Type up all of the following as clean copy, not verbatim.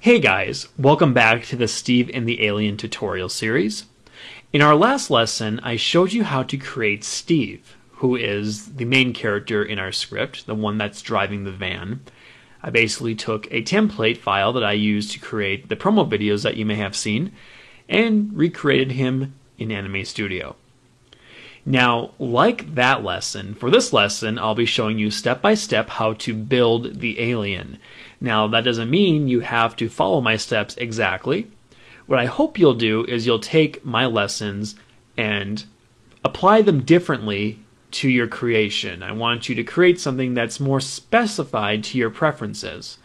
Hey guys, welcome back to the Steve and the Alien tutorial series. In our last lesson, I showed you how to create Steve, who is the main character in our script, the one that's driving the van. I basically took a template file that I used to create the promo videos that you may have seen and recreated him in Anime Studio. Now, like that lesson, for this lesson, I'll be showing you step by step how to build the alien. Now, that doesn't mean you have to follow my steps exactly. What I hope you'll do is you'll take my lessons and apply them differently to your creation. I want you to create something that's more specified to your preferences.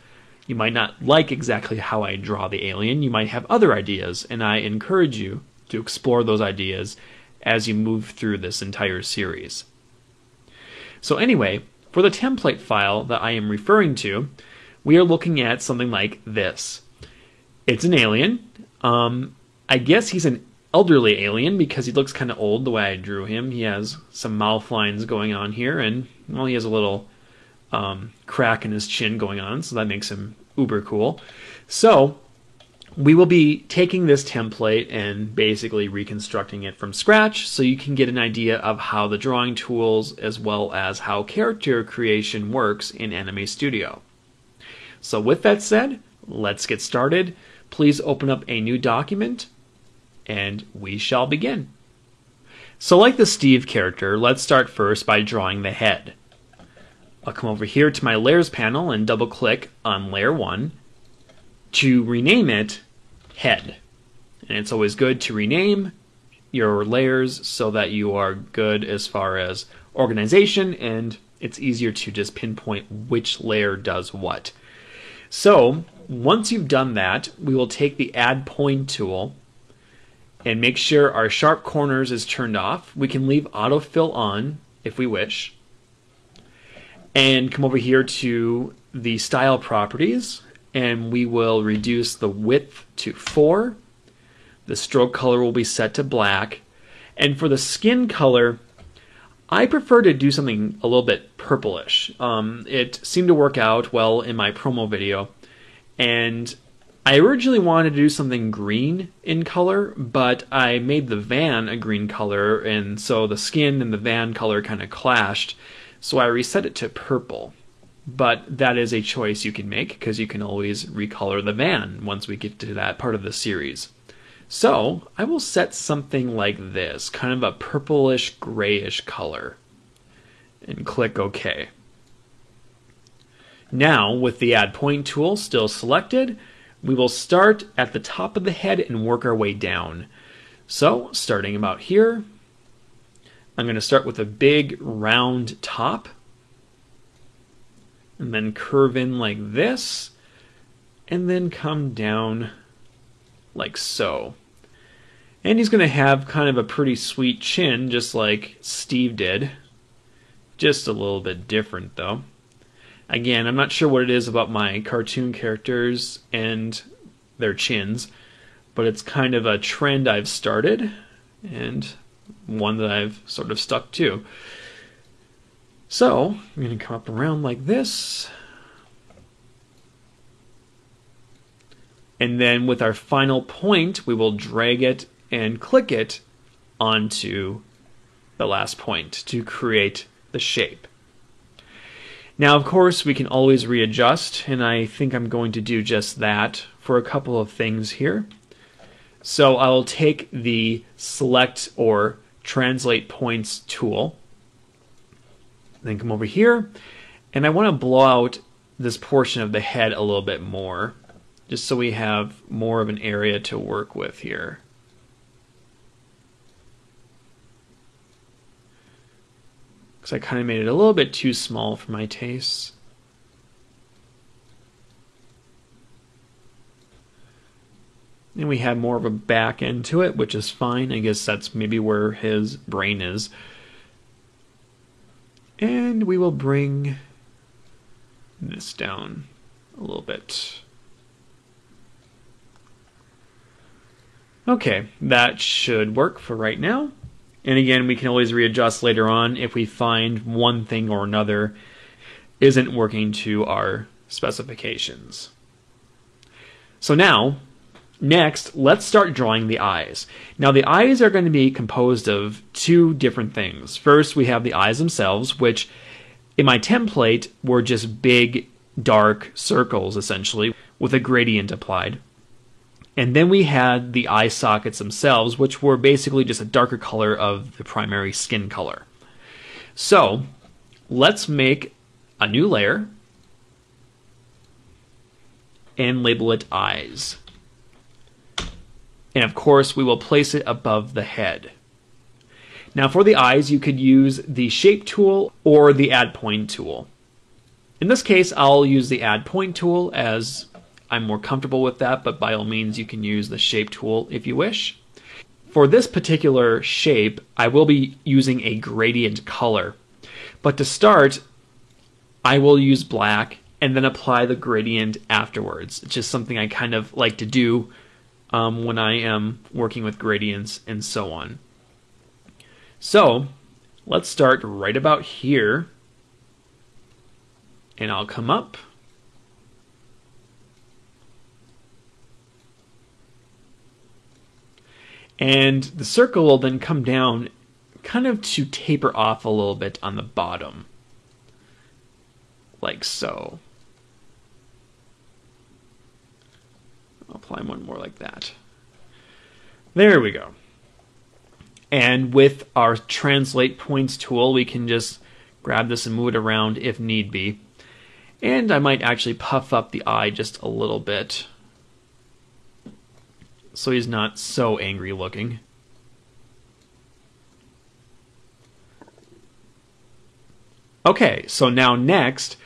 You might not like exactly how I draw the alien. You might have other ideas, and I encourage you to explore those ideas as you move through this entire series. So anyway, for the template file that I am referring to, we are looking at something like this. It's an alien. I guess he's an elderly alien because he looks kind of old the way I drew him. He has some mouth lines going on here, and well, he has a little crack in his chin going on, so that makes him uber cool. So we will be taking this template and basically reconstructing it from scratch so you can get an idea of how the drawing tools as well as how character creation works in Anime Studio. So with that said, let's get started. Please open up a new document and we shall begin. So like the Steve character, let's start first by drawing the head. I'll come over here to my layers panel and double click on layer 1 to rename it head. And it's always good to rename your layers so that you are good as far as organization, and it's easier to just pinpoint which layer does what. So once you've done that, we will take the add point tool and make sure our sharp corners is turned off. We can leave autofill on if we wish, and come over here to the style properties, and we will reduce the width to 4. The stroke color will be set to black. And for the skin color, I prefer to do something a little bit purplish. It seemed to work out well in my promo video. And I originally wanted to do something green in color, but I made the van a green color, and so the skin and the van color kind of clashed. So I reset it to purple. But that is a choice you can make because you can always recolor the van once we get to that part of the series. So I will set something like this, kind of a purplish grayish color, and click OK. Now with the add point tool still selected, we will start at the top of the head and work our way down. So starting about here, I'm going to start with a big round top, and then curve in like this, and then come down like so. And he's going to have kind of a pretty sweet chin, just like Steve did. Just a little bit different, though. Again, I'm not sure what it is about my cartoon characters and their chins, but it's kind of a trend I've started, and one that I've sort of stuck to. So I'm going to come up around like this, and then with our final point we will drag it and click it onto the last point to create the shape. Now of course we can always readjust, and I think I'm going to do just that for a couple of things here. So I'll take the select or translate points tool, then come over here, and I want to blow out this portion of the head a little bit more, just so we have more of an area to work with here. Because I kind of made it a little bit too small for my tastes. And we have more of a back end to it, which is fine. I guess that's maybe where his brain is. And we will bring this down a little bit. Okay, that should work for right now. And again, we can always readjust later on if we find one thing or another isn't working to our specifications. So now, next, let's start drawing the eyes. Now the eyes are going to be composed of two different things. First, we have the eyes themselves, which in my template were just big, dark circles, essentially, with a gradient applied. And then we had the eye sockets themselves, which were basically just a darker color of the primary skin color. So, let's make a new layer and label it eyes. And of course, we will place it above the head. Now for the eyes, you could use the shape tool or the add point tool. In this case, I'll use the add point tool as I'm more comfortable with that, but by all means, you can use the shape tool if you wish. For this particular shape, I will be using a gradient color. But to start, I will use black and then apply the gradient afterwards. It's just something I kind of like to do when I am working with gradients and so on. So let's start right about here, and I'll come up and the circle will then come down kind of to taper off a little bit on the bottom, like so. I'll apply one more like that. There we go. And with our translate points tool, we can just grab this and move it around if need be. And I might actually puff up the eye just a little bit so he's not so angry looking. Okay, so now next,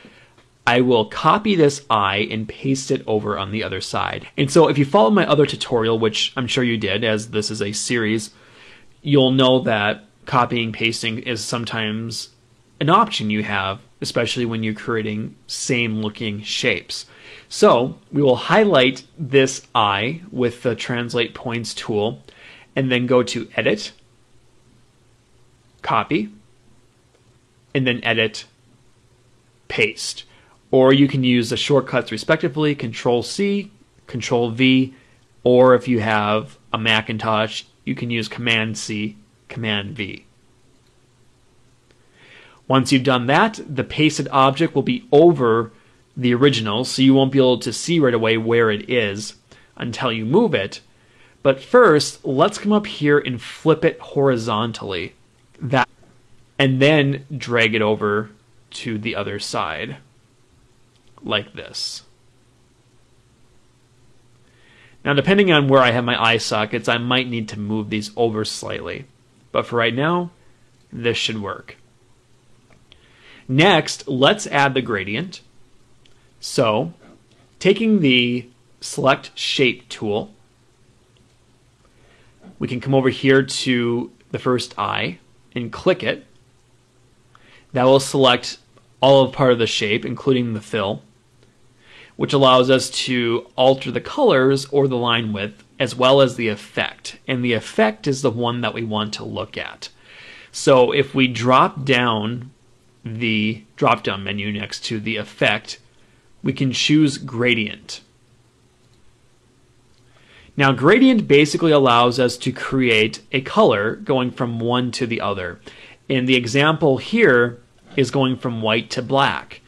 I will copy this eye and paste it over on the other side. And so if you followed my other tutorial, which I'm sure you did, as this is a series, you'll know that copying pasting is sometimes an option you have, especially when you're creating same looking shapes. So we will highlight this eye with the translate points tool and then go to edit, copy, and then edit, paste. Or you can use the shortcuts respectively, Control-C, Control-V, or if you have a Macintosh, you can use Command-C, Command-V. Once you've done that, the pasted object will be over the original, so you won't be able to see right away where it is until you move it. But first, let's come up here and flip it horizontally, and then drag it over to the other side, like this. Now, depending on where I have my eye sockets, I might need to move these over slightly. But for right now, this should work. Next, let's add the gradient. So, taking the Select Shape tool, we can come over here to the first eye and click it. That will select all of part of the shape, including the fill, which allows us to alter the colors or the line width, as well as the effect. And the effect is the one that we want to look at. So if we drop down the drop-down menu next to the effect, we can choose gradient. Now, gradient basically allows us to create a color going from one to the other. And the example here is going from white to black.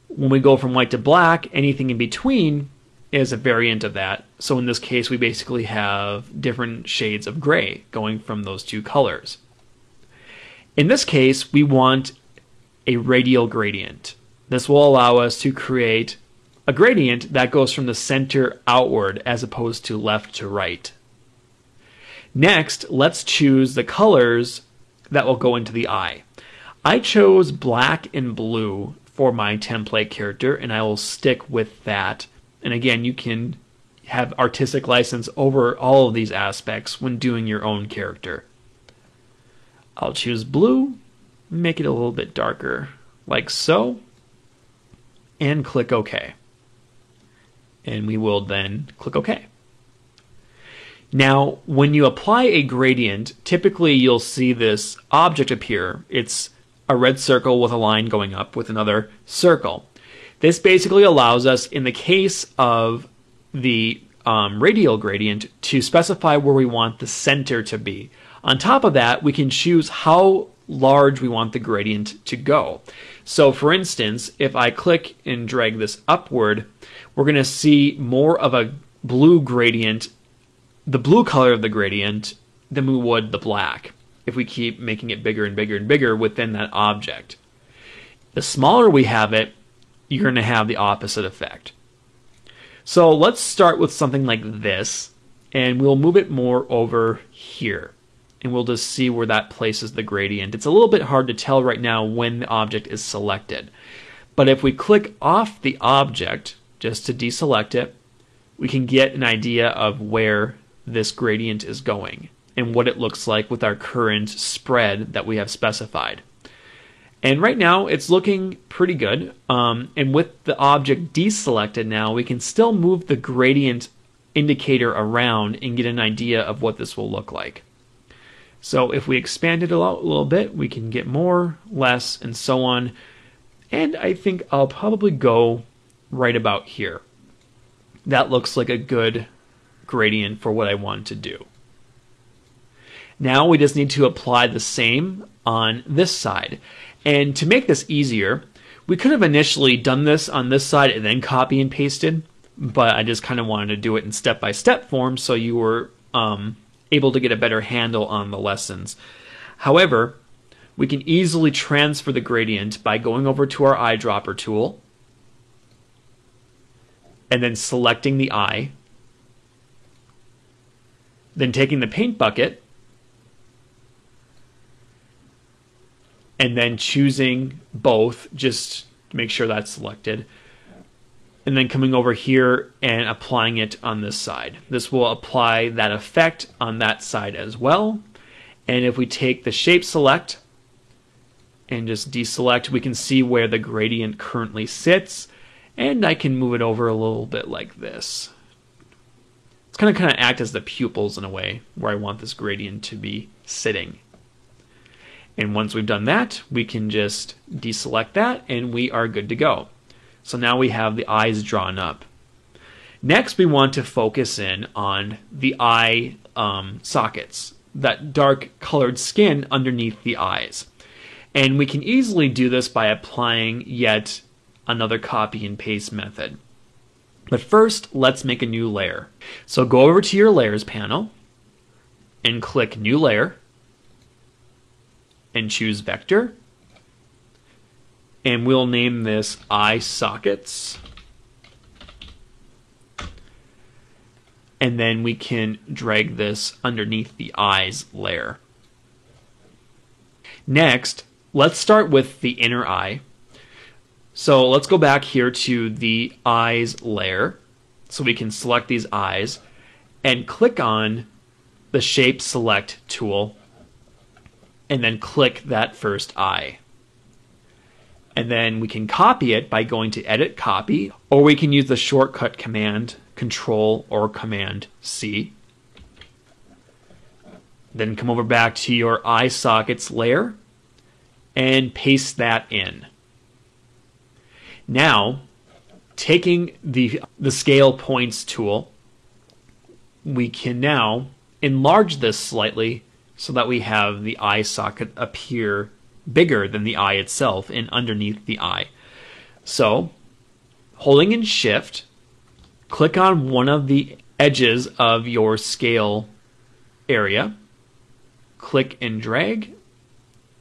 When we go from white to black, anything in between is a variant of that. So in this case, we basically have different shades of gray going from those two colors. In this case, we want a radial gradient. This will allow us to create a gradient that goes from the center outward as opposed to left to right. Next, let's choose the colors that will go into the eye. I chose black and blue for my template character, and I will stick with that. And again, you can have artistic license over all of these aspects when doing your own character. I'll choose blue, make it a little bit darker, like so, and click OK. And we will then click OK. Now, when you apply a gradient, typically you'll see this object appear. It's a red circle with a line going up with another circle. This basically allows us, in the case of the radial gradient to specify where we want the center to be. On top of that, we can choose how large we want the gradient to go. So for instance, if I click and drag this upward, we're going to see more of a blue gradient, the blue color of the gradient, than we would the black if we keep making it bigger and bigger and bigger within that object. The smaller we have it, you're going to have the opposite effect. So let's start with something like this, and we'll move it more over here. And we'll just see where that places the gradient. It's a little bit hard to tell right now when the object is selected. But if we click off the object, just to deselect it, we can get an idea of where this gradient is going and what it looks like with our current spread that we have specified. And right now it's looking pretty good. And with the object deselected now, we can still move the gradient indicator around and get an idea of what this will look like. So if we expand it a little bit, we can get more, less, and so on. And I think I'll probably go right about here. That looks like a good gradient for what I want to do. Now we just need to apply the same on this side. And to make this easier, we could have initially done this on this side and then copy and pasted, but I just kind of wanted to do it in step-by-step form so you were able to get a better handle on the lessons. However, we can easily transfer the gradient by going over to our eyedropper tool and then selecting the eye, then taking the paint bucket and then choosing both, just to make sure that's selected, and then coming over here and applying it on this side. This will apply that effect on that side as well. And if we take the shape select and just deselect, we can see where the gradient currently sits, and I can move it over a little bit like this. It's kind of act as the pupils in a way, where I want this gradient to be sitting. And once we've done that, we can just deselect that and we are good to go. So now we have the eyes drawn up. Next, we want to focus in on the eye sockets, that dark colored skin underneath the eyes. And we can easily do this by applying yet another copy and paste method. But first, let's make a new layer. So go over to your Layers panel and click New Layer and choose Vector. And we'll name this Eye Sockets. And then we can drag this underneath the eyes layer. Next, let's start with the inner eye. So let's go back here to the eyes layer so we can select these eyes and click on the Shape Select tool and then click that first eye. And then we can copy it by going to Edit Copy, or we can use the shortcut command Control or Command C. Then come over back to your eye sockets layer and paste that in. Now, taking the Scale Points tool, we can now enlarge this slightly so that we have the eye socket appear bigger than the eye itself and underneath the eye. So, holding in Shift, click on one of the edges of your scale area, click and drag,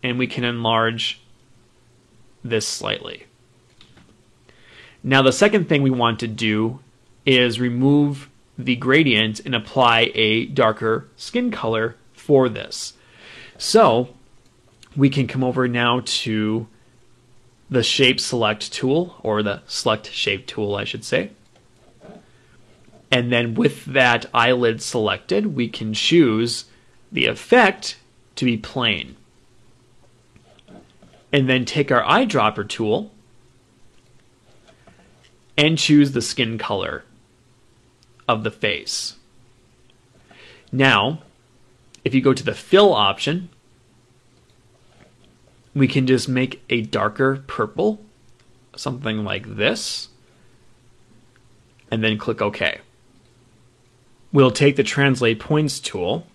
and we can enlarge this slightly. Now the second thing we want to do is remove the gradient and apply a darker skin color for this. So we can come over now to the Shape Select tool, or the Select Shape tool I should say. And then with that eyelid selected, we can choose the effect to be plain. And then take our eyedropper tool and choose the skin color of the face. Now, if you go to the Fill option, we can just make a darker purple, something like this, and then click OK. we'll take the Translate Points tool,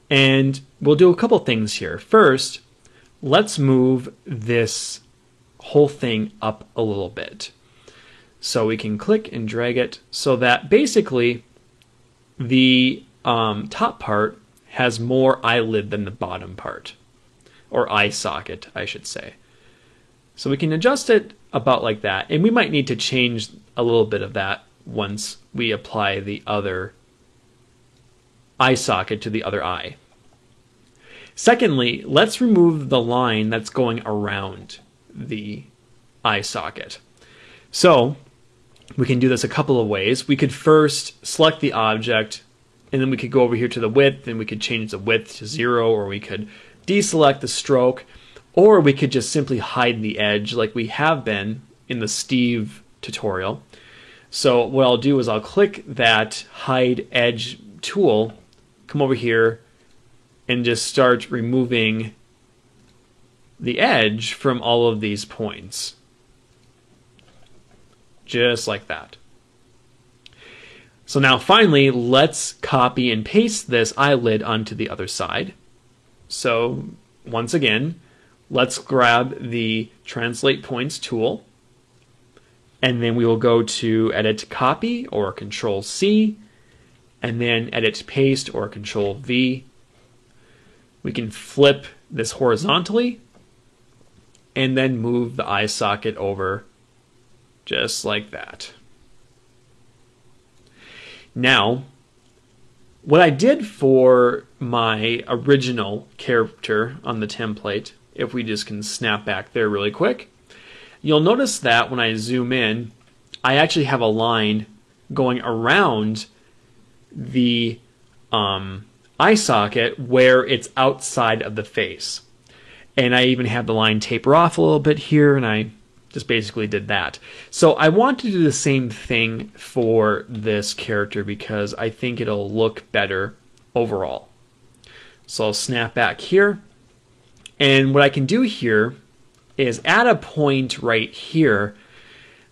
and we'll do a couple things here. First, let's move this whole thing up a little bit. So we can click and drag it so that basically the top part has more eyelid than the bottom part, or eye socket, I should say. So we can adjust it about like that, and we might need to change a little bit of that once we apply the other eye socket to the other eye. Secondly, let's remove the line that's going around the eye socket. So we can do this a couple of ways. We could first select the object, and then we could go over here to the width, and we could change the width to 0, or we could deselect the stroke, or we could just simply hide the edge like we have been in the Steve tutorial. So what I'll do is I'll click that hide edge tool, come over here, and just start removing the edge from all of these points. Just like that. So now finally, let's copy and paste this eyelid onto the other side. So once again, let's grab the Translate Points tool, and then we will go to Edit Copy or Control C, and then Edit Paste or Control V. We can flip this horizontally and then move the eye socket over just like that. Now, what I did for my original character on the template, if we just can snap back there really quick, you'll notice that when I zoom in, I actually have a line going around the eye socket where it's outside of the face. And I even have the line taper off a little bit here, and I just basically did that. So I want to do the same thing for this character because I think it'll look better overall. So I'll snap back here, and what I can do here is add a point right here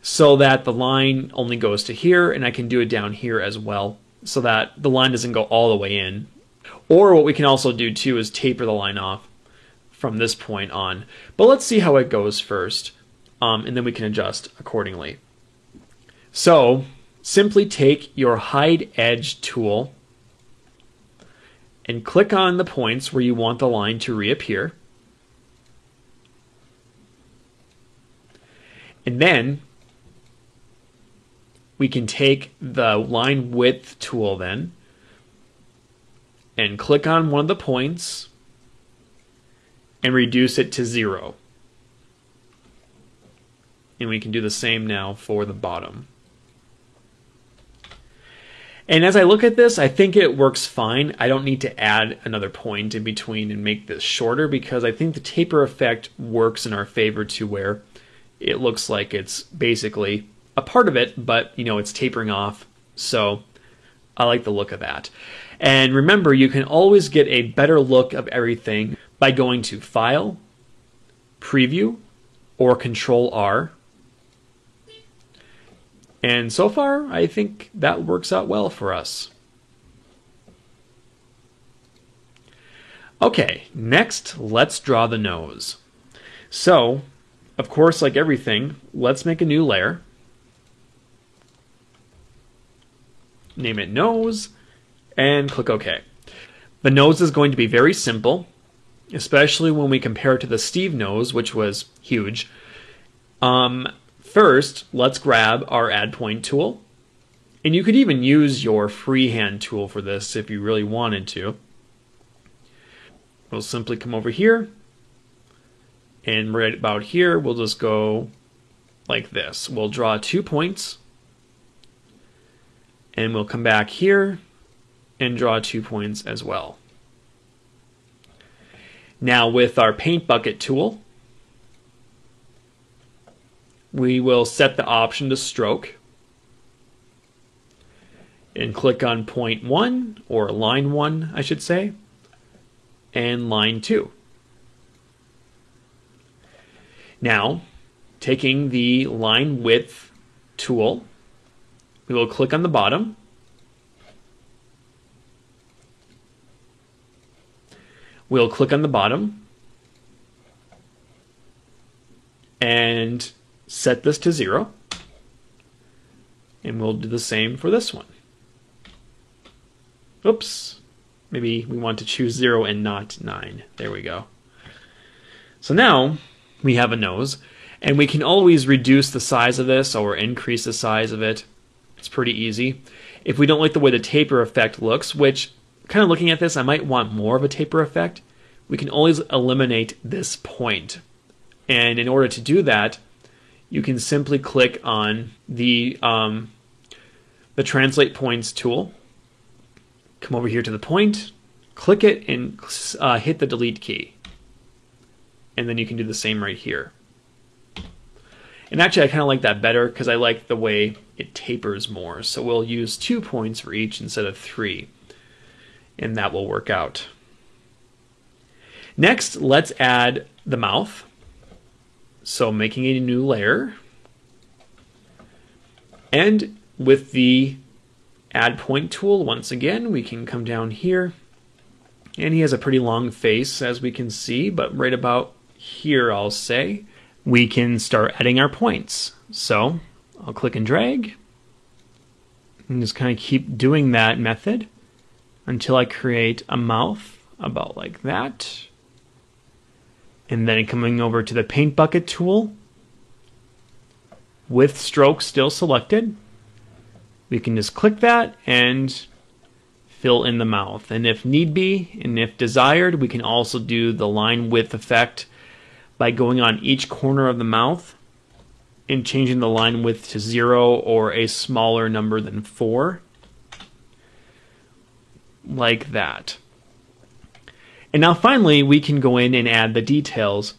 so that the line only goes to here, and I can do it down here as well so that the line doesn't go all the way in. Or what we can also do too is taper the line off from this point on. But let's see how it goes first, and then we can adjust accordingly. So simply take your Hide Edge tool and click on the points where you want the line to reappear. And then we can take the Line Width tool then and click on one of the points and reduce it to 0. And we can do the same now for the bottom. And as I look at this, I think it works fine. I don't need to add another point in between and make this shorter because I think the taper effect works in our favor to where it looks like it's basically a part of it, but you know, it's tapering off. So I like the look of that. And remember, you can always get a better look of everything by going to File, Preview, or Control R. And so far, I think that works out well for us. Okay, next, let's draw the nose. So, of course, like everything, let's make a new layer. Name it Nose, and click OK. The nose is going to be very simple, especially when we compare it to the Steve nose, which was huge. First, let's grab our Add Point tool. And you could even use your freehand tool for this if you really wanted to. We'll simply come over here, and right about here, we'll just go like this. We'll draw 2 points, and we'll come back here and draw 2 points as well. Now with our Paint Bucket tool, we will set the option to stroke and click on point 1, or line 1 I should say, and line 2. Now, taking the Line Width tool, we will click on the bottom We'll click on the bottom and set this to 0. And we'll do the same for this one. Oops. Maybe we want to choose 0 and not 9. There we go. So now we have a nose, and we can always reduce the size of this or increase the size of it. It's pretty easy. If we don't like the way the taper effect looks, which, kind of looking at this, I might want more of a taper effect, we can always eliminate this point. And in order to do that, you can simply click on the Translate Points tool, come over here to the point, click it, and hit the delete key. And then you can do the same right here. And actually, I kind of like that better because I like the way it tapers more. So we'll use 2 points for each instead of 3. And that will work out. Next, let's add the mouth. So making a new layer. And with the Add Point tool, once again, we can come down here. And he has a pretty long face, as we can see, but right about here, I'll say, we can start adding our points. So I'll click and drag and just kind of keep doing that method until I create a mouth about like that. And then coming over to the Paint Bucket tool with stroke still selected, we can just click that and fill in the mouth. And if need be, and if desired, we can also do the line width effect by going on each corner of the mouth and changing the line width to 0 or a smaller number than 4. Like that. And now finally, we can go in and add the details.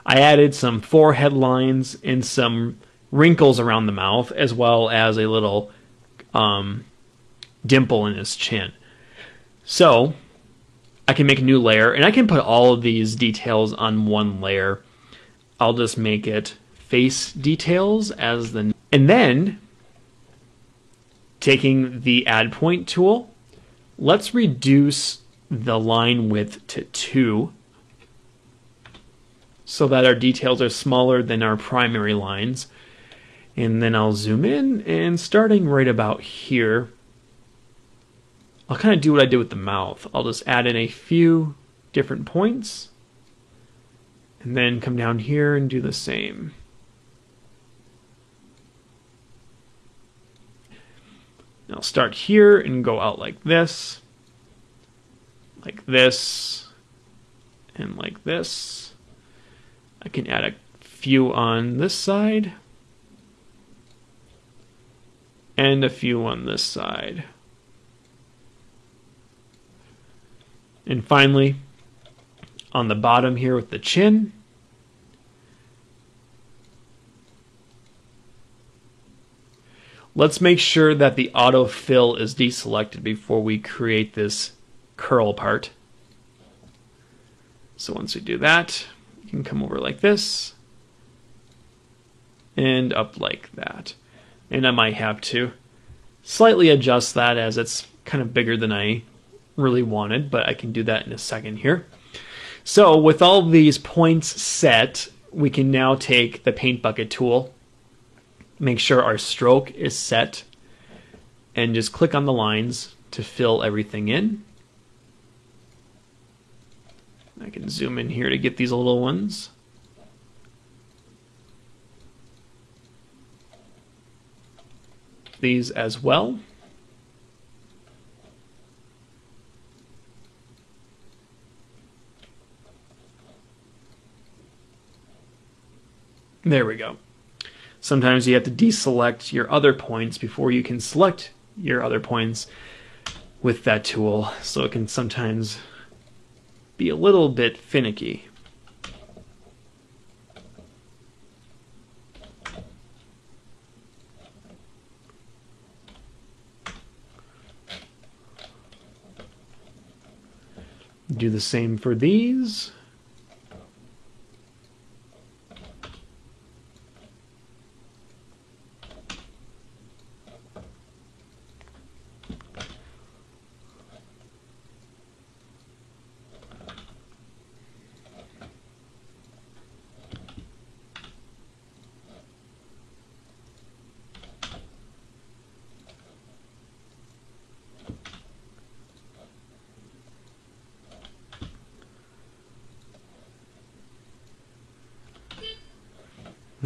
I added some forehead lines and some wrinkles around the mouth, as well as a little dimple in his chin. So I can make a new layer, and I can put all of these details on one layer. I'll just make it face details as the... And then, taking the Add Point tool, let's reduce the line width to 2 so that our details are smaller than our primary lines. And then I'll zoom in, and starting right about here, I'll kind of do what I did with the mouth. I'll just add in a few different points and then come down here and do the same. I'll start here and go out like this, and like this. I can add a few on this side and a few on this side. And finally, on the bottom here with the chin, let's make sure that the autofill is deselected before we create this curl part. So once we do that, you can come over like this and up like that. And I might have to slightly adjust that as it's kind of bigger than I really wanted, but I can do that in a second here. So with all these points set, we can now take the Paint Bucket tool, make sure our stroke is set, and just click on the lines to fill everything in. I can zoom in here to get these little ones. These as well. There we go. Sometimes you have to deselect your other points before you can select your other points with that tool, so it can sometimes be a little bit finicky. Do the same for these.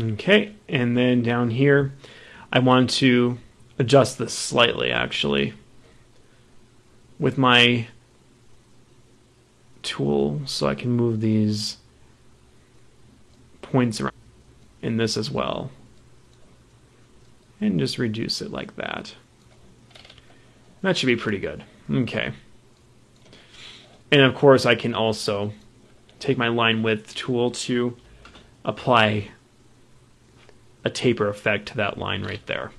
Okay, and then down here, I want to adjust this slightly, actually, with my tool, so I can move these points around in this as well, and just reduce it like that. That should be pretty good. Okay. And of course, I can also take my line width tool to apply a taper effect to that line right there.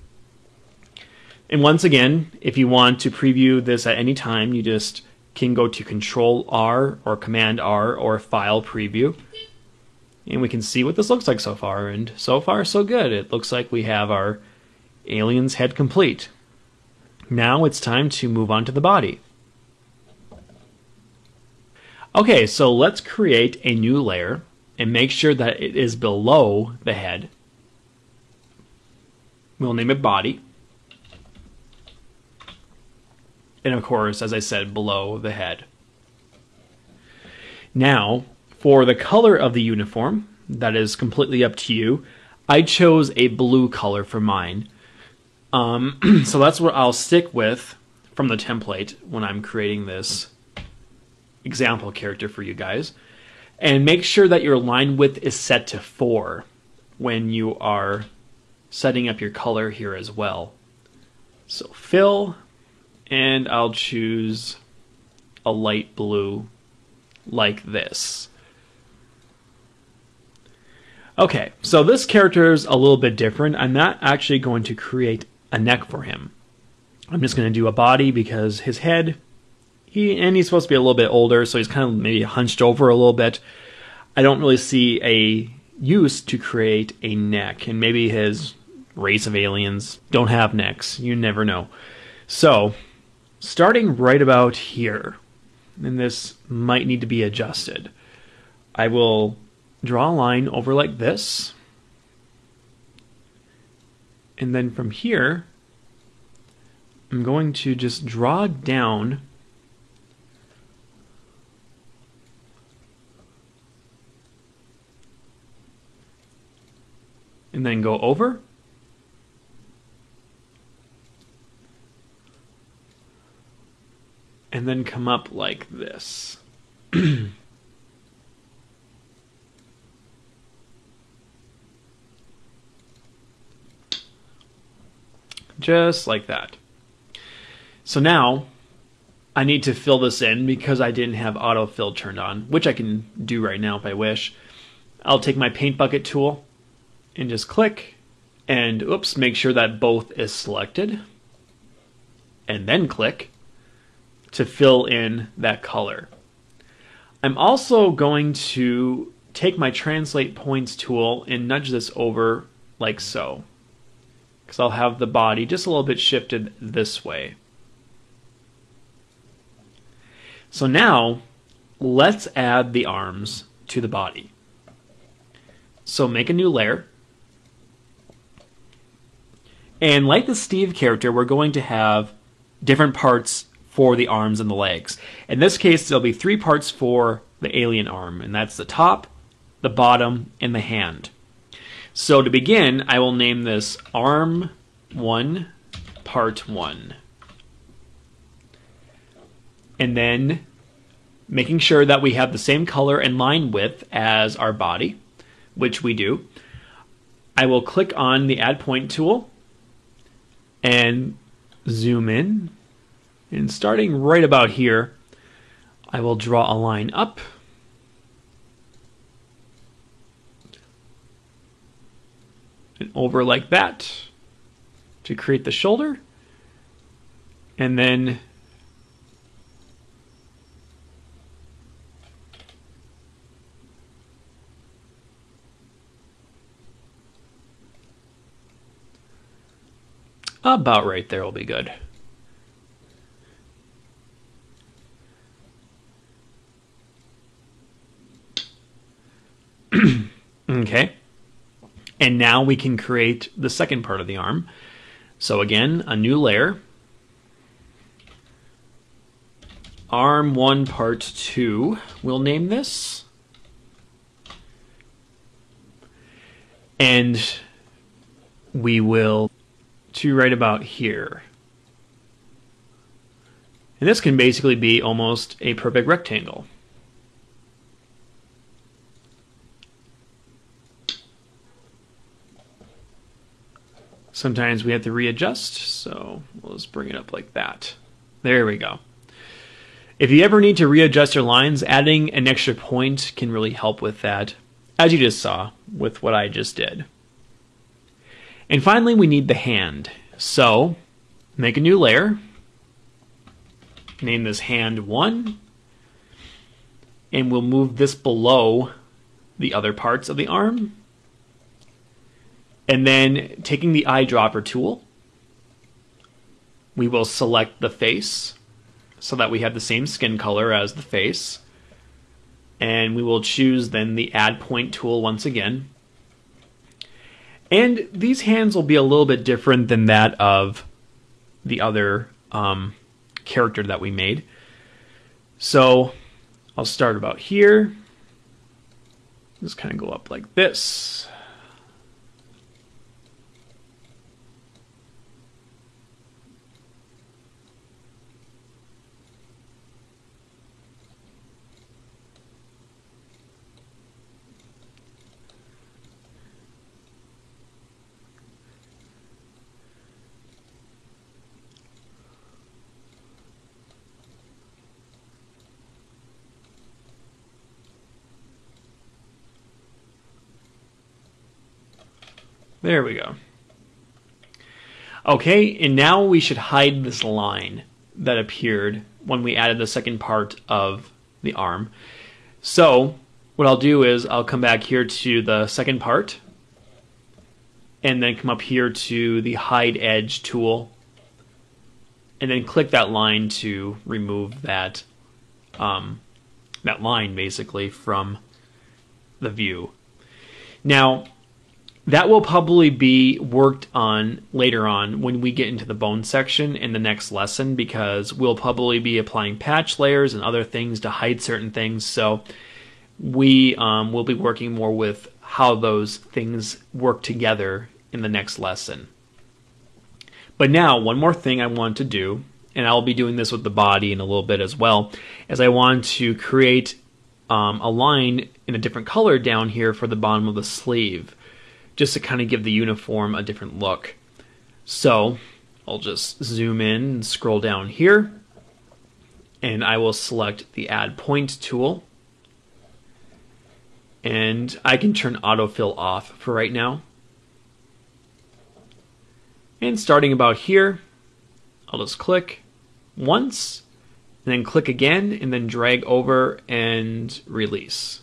And once again, if you want to preview this at any time, you just can go to Control R or Command R or File Preview. And we can see what this looks like so far. And so far, so good. It looks like we have our alien's head complete. Now it's time to move on to the body. Okay, so let's create a new layer and make sure that it is below the head. We'll name it body. And of course, as I said, below the head. Now, for the color of the uniform, that is completely up to you. I chose a blue color for mine. So that's what I'll stick with from the template when I'm creating this example character for you guys. And make sure that your line width is set to 4 when you are setting up your color here as well. So fill, and I'll choose a light blue like this. Okay, so this character is a little bit different. I'm not actually going to create a neck for him. I'm just going to do a body because his head, he's supposed to be a little bit older, so he's kind of maybe hunched over a little bit. I don't really see a use to create a neck, and maybe his race of aliens don't have necks. You never know. So, starting right about here, and this might need to be adjusted, I will draw a line over like this, and then from here I'm going to just draw down and then go over and then come up like this. Just like that. So now I need to fill this in because I didn't have autofill turned on, which I can do right now if I wish. I'll take my paint bucket tool and just click and oops, make sure that both is selected, and then click to fill in that color. I'm also going to take my translate points tool and nudge this over like so, because I'll have the body just a little bit shifted this way. So now let's add the arms to the body. So make a new layer. And like the Steve character, we're going to have different parts for the arms and the legs. In this case, there'll be 3 parts for the alien arm, and that's the top, the bottom, and the hand. So to begin, I will name this Arm 1, Part 1. And then, making sure that we have the same color and line width as our body, which we do, I will click on the Add Point tool and zoom in. And starting right about here, I will draw a line up and over like that to create the shoulder, and then about right there will be good. Okay. And now we can create the second part of the arm. So again, a new layer. Arm 1, Part 2, we'll name this. And we will to right about here. And this can basically be almost a perfect rectangle. Sometimes we have to readjust, so we'll just bring it up like that. There we go. If you ever need to readjust your lines, adding an extra point can really help with that, as you just saw with what I just did. And finally, we need the hand. So, make a new layer. Name this hand 1. And we'll move this below the other parts of the arm. And then, taking the eyedropper tool, we will select the face so that we have the same skin color as the face. And we will choose then the add point tool once again. And these hands will be a little bit different than that of the other character that we made. So I'll start about here. Just kind of go up like this. There we go. Okay, and now we should hide this line that appeared when we added the second part of the arm. So what I'll do is I'll come back here to the second part and then come up here to the hide edge tool and then click that line to remove that that line basically from the view. Now that will probably be worked on later on when we get into the bone section in the next lesson, because we'll probably be applying patch layers and other things to hide certain things. So we will be working more with how those things work together in the next lesson. But now, one more thing I want to do, and I'll be doing this with the body in a little bit as well, is I want to create a line in a different color down here for the bottom of the sleeve, just to kind of give the uniform a different look. So I'll just zoom in and scroll down here, and I will select the Add Point tool, and I can turn autofill off for right now. And starting about here, I'll just click once, and then click again, and then drag over and release.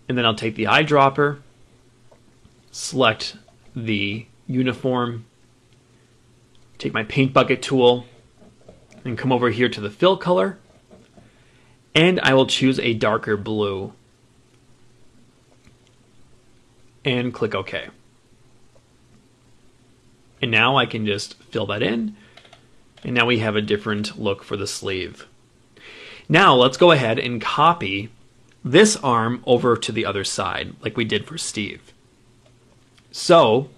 And then I'll take the eyedropper, select the uniform, take my paint bucket tool, and come over here to the fill color, and I will choose a darker blue, and click OK. And now I can just fill that in, and now we have a different look for the sleeve. Now let's go ahead and copy this arm over to the other side, like we did for Steve. So,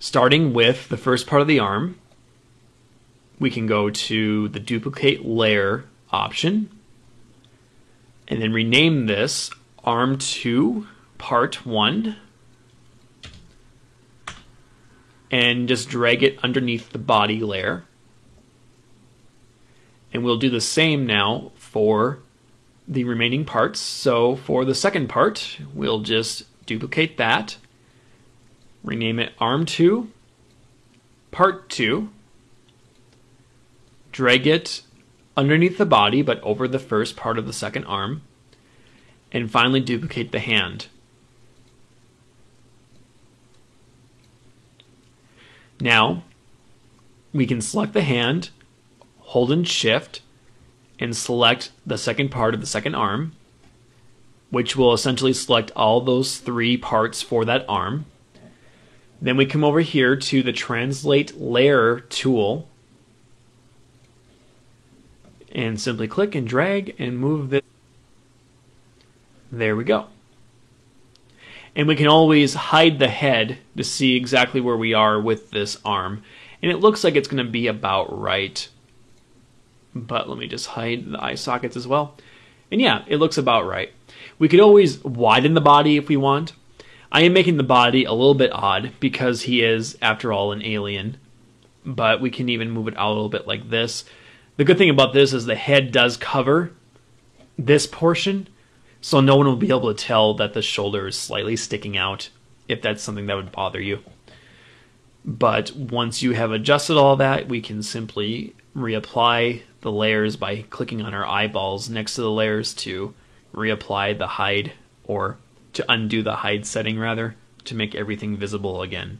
starting with the first part of the arm, we can go to the Duplicate Layer option, and then rename this Arm 2 Part 1, and just drag it underneath the body layer. And we'll do the same now for the remaining parts. So for the second part, we'll just duplicate that, rename it Arm 2, Part 2, drag it underneath the body but over the first part of the second arm, and finally duplicate the hand. Now, we can select the hand, hold in Shift, and select the second part of the second arm, which will essentially select all those three parts for that arm. Then we come over here to the Translate Layer tool, and simply click and drag and move this. There we go. And we can always hide the head to see exactly where we are with this arm. And it looks like it's going to be about right. But let me just hide the eye sockets as well. And yeah, it looks about right. We could always widen the body if we want. I am making the body a little bit odd because he is, after all, an alien. But we can even move it out a little bit like this. The good thing about this is the head does cover this portion, so no one will be able to tell that the shoulder is slightly sticking out if that's something that would bother you. But once you have adjusted all that, we can simply reapply the layers by clicking on our eyeballs next to the layers to reapply the hide, or to undo the hide setting rather, to make everything visible again.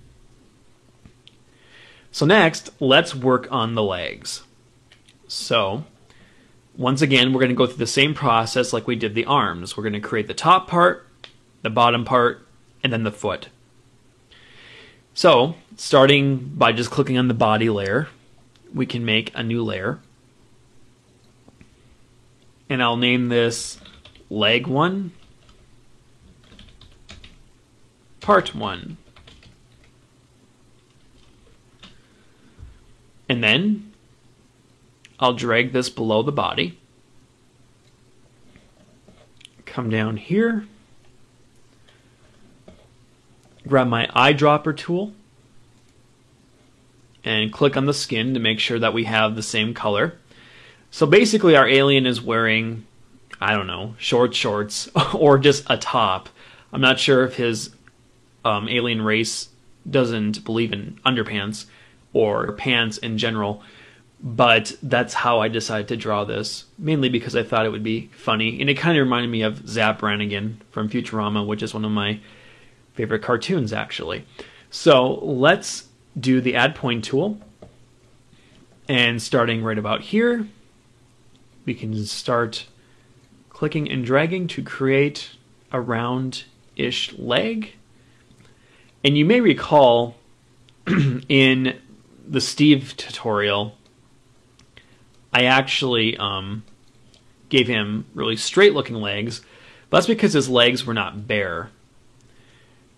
So next, let's work on the legs. So once again, we're going to go through the same process like we did the arms. We're going to create the top part, the bottom part, and then the foot. So starting by just clicking on the body layer, we can make a new layer. And I'll name this Leg 1, Part 1. And then I'll drag this below the body. Come down here. Grab my eyedropper tool. And click on the skin to make sure that we have the same color. So basically our alien is wearing, I don't know, short shorts or just a top. I'm not sure if his alien race doesn't believe in underpants or pants in general, but that's how I decided to draw this, mainly because I thought it would be funny, and it kind of reminded me of Zap Brannigan from Futurama, which is one of my favorite cartoons, actually. So let's do the Add Point tool, and starting right about here, we can start clicking and dragging to create a round-ish leg. And you may recall in the Steve tutorial, I actually gave him really straight looking legs, but that's because his legs were not bare.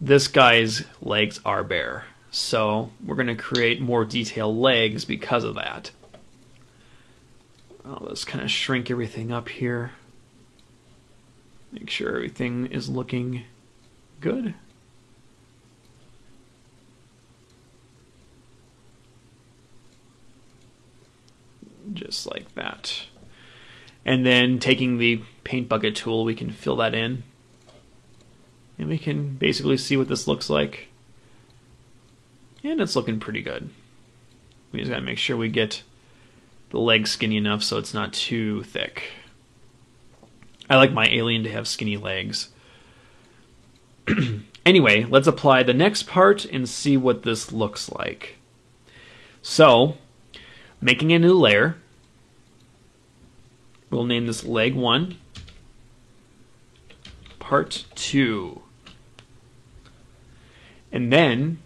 This guy's legs are bare, so we're going to create more detailed legs because of that. Let's kind of shrink everything up here. Make sure everything is looking good. Just like that. And then taking the paint bucket tool, we can fill that in. And we can basically see what this looks like. And it's looking pretty good. We just gotta make sure we get the leg skinny enough so it's not too thick. I like my alien to have skinny legs. Anyway, let's apply the next part and see what this looks like. So, making a new layer, we'll name this Leg 1, Part 2. And then,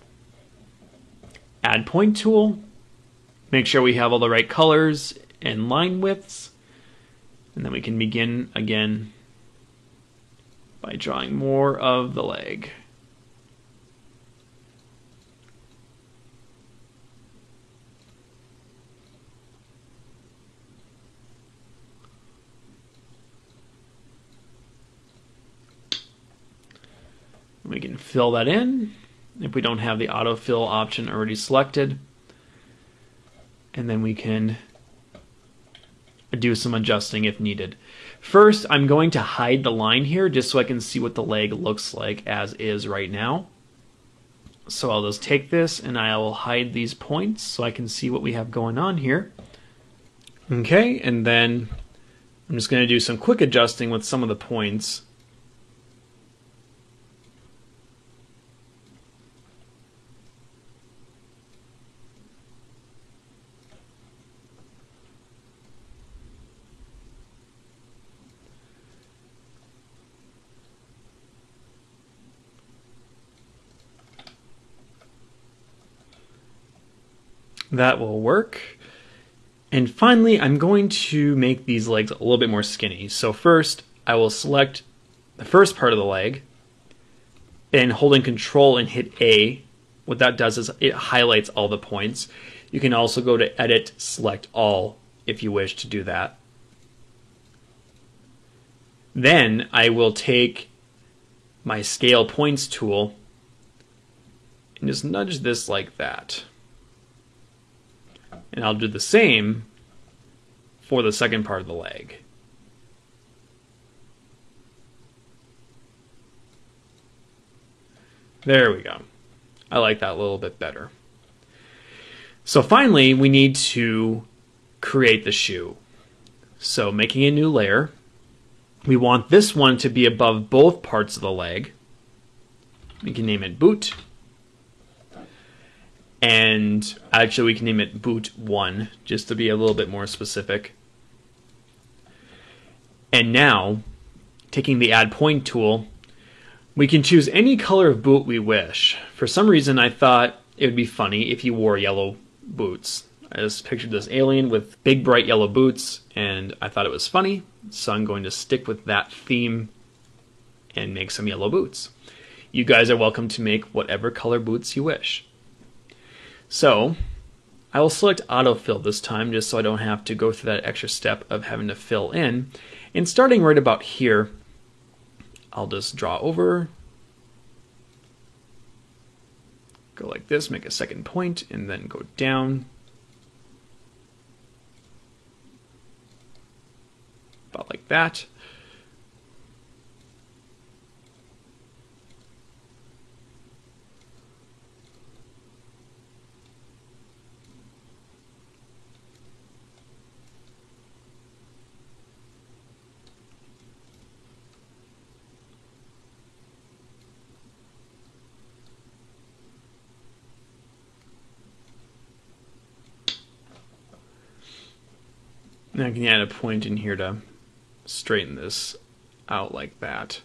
Add Point tool, make sure we have all the right colors and line widths, and then we can begin again by drawing more of the leg. We can fill that in if we don't have the autofill option already selected. And then we can do some adjusting if needed. First, I'm going to hide the line here just so I can see what the leg looks like as is right now. So I'll just take this and I will hide these points so I can see what we have going on here. Okay, and then I'm just going to do some quick adjusting with some of the points. That will work. And finally, I'm going to make these legs a little bit more skinny. So first, I will select the first part of the leg, and holding Control and hit A, what that does is it highlights all the points. You can also go to Edit, Select All if you wish to do that. Then I will take my Scale Points tool and just nudge this like that. And I'll do the same for the second part of the leg. There we go. I like that a little bit better. So finally, we need to create the shoe. So making a new layer, we want this one to be above both parts of the leg. We can name it Boot. And actually we can name it Boot 1, just to be a little bit more specific. And now, taking the Add Point tool, we can choose any color of boot we wish. For some reason, I thought it would be funny if you wore yellow boots. I just pictured this alien with big, bright yellow boots, and I thought it was funny, so I'm going to stick with that theme and make some yellow boots. You guys are welcome to make whatever color boots you wish. So, I will select Autofill this time, just so I don't have to go through that extra step of having to fill in. And starting right about here, I'll just draw over, go like this, make a second point, and then go down. About like that. And I can add a point in here to straighten this out like that.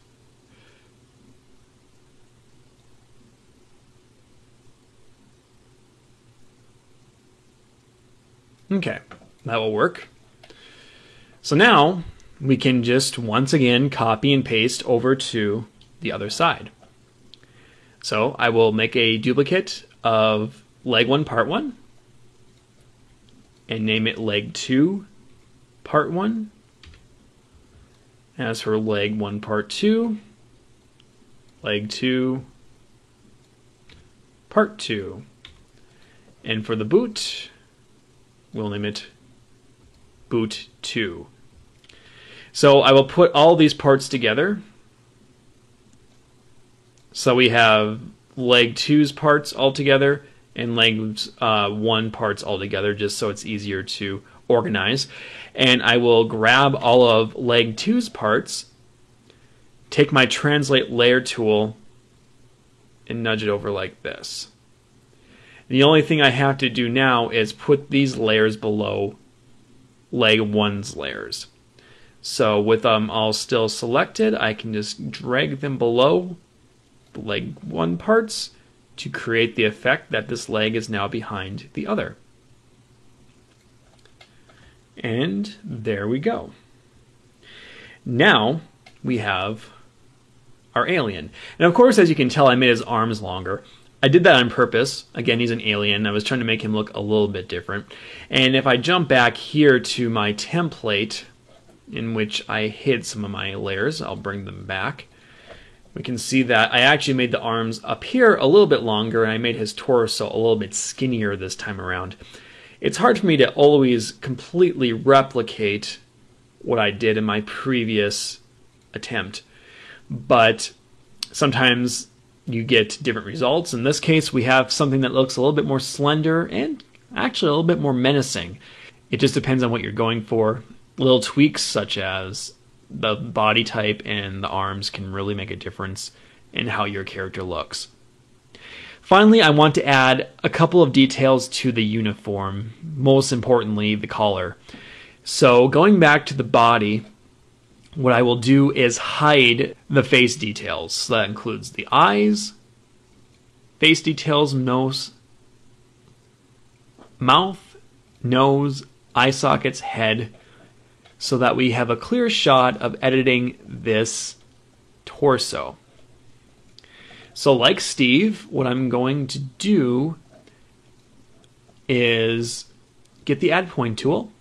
Okay, that will work. So now we can just once again copy and paste over to the other side. So I will make a duplicate of leg 1 part 1 and name it leg 2 part 1. As for leg 1 part 2, leg 2 part 2. And for the boot, we'll name it boot 2. So I will put all these parts together. So we have leg 2's parts all together and leg 1 parts all together, just so it's easier to organize. And I will grab all of leg 2's parts, take my Translate Layer tool, and nudge it over like this. The only thing I have to do now is put these layers below leg 1's layers. So with them all still selected, I can just drag them below the leg 1 parts to create the effect that this leg is now behind the other. And there we go. Now we have our alien. And of course, as you can tell, I made his arms longer. I did that on purpose. Again, he's an alien. I was trying to make him look a little bit different. And if I jump back here to my template, in which I hid some of my layers, I'll bring them back. We can see that I actually made the arms up here a little bit longer, and I made his torso a little bit skinnier this time around. It's hard for me to always completely replicate what I did in my previous attempt, but sometimes you get different results. In this case, we have something that looks a little bit more slender and actually a little bit more menacing. It just depends on what you're going for. Little tweaks such as the body type and the arms can really make a difference in how your character looks. Finally, I want to add a couple of details to the uniform, most importantly, the collar. So going back to the body, what I will do is hide the face details. So that includes the eyes, face details, nose, mouth, nose, eye sockets, head, so that we have a clear shot of editing this torso. So like Steve, what I'm going to do is get the add point tool,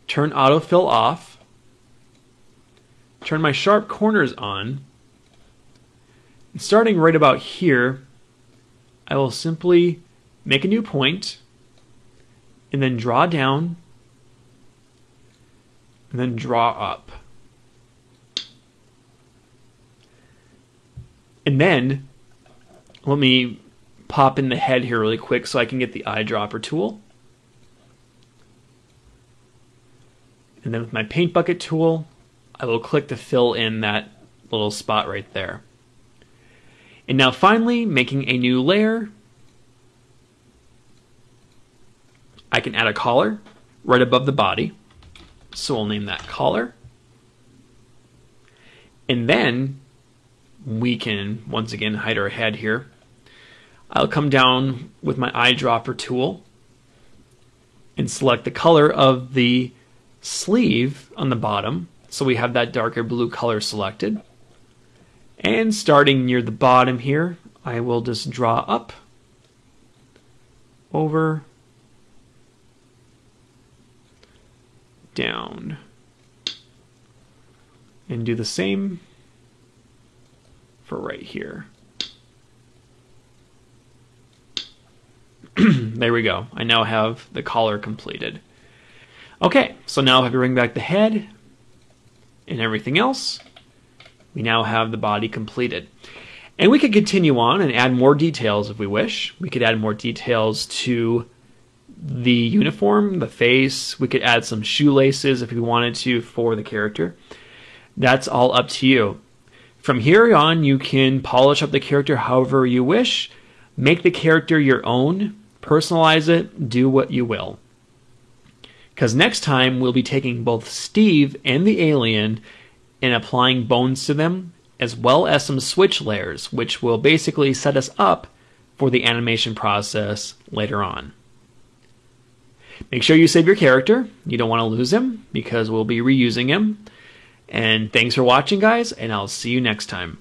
turn autofill off, turn my sharp corners on, and starting right about here, I will simply make a new point and then draw down and then draw up. And then let me pop in the head here really quick so I can get the eyedropper tool. And then with my paint bucket tool, I will click to fill in that little spot right there. And now finally, making a new layer, I can add a collar right above the body. So we'll name that collar. And then we can, once again, hide our head here. I'll come down with my eyedropper tool and select the color of the sleeve on the bottom. So we have that darker blue color selected. And starting near the bottom here, I will just draw up, over, down, and do the same for right here. There we go. I now have the collar completed. Okay, so now if I bring back the head and everything else, we now have the body completed. And we could continue on and add more details if we wish. We could add more details to the uniform, the face. We could add some shoelaces if we wanted to for the character. That's all up to you. From here on, you can polish up the character however you wish, make the character your own, personalize it, do what you will. Because next time we'll be taking both Steve and the alien and applying bones to them, as well as some switch layers, which will basically set us up for the animation process later on. Make sure you save your character. You don't want to lose him because we'll be reusing him. And thanks for watching, guys, and I'll see you next time.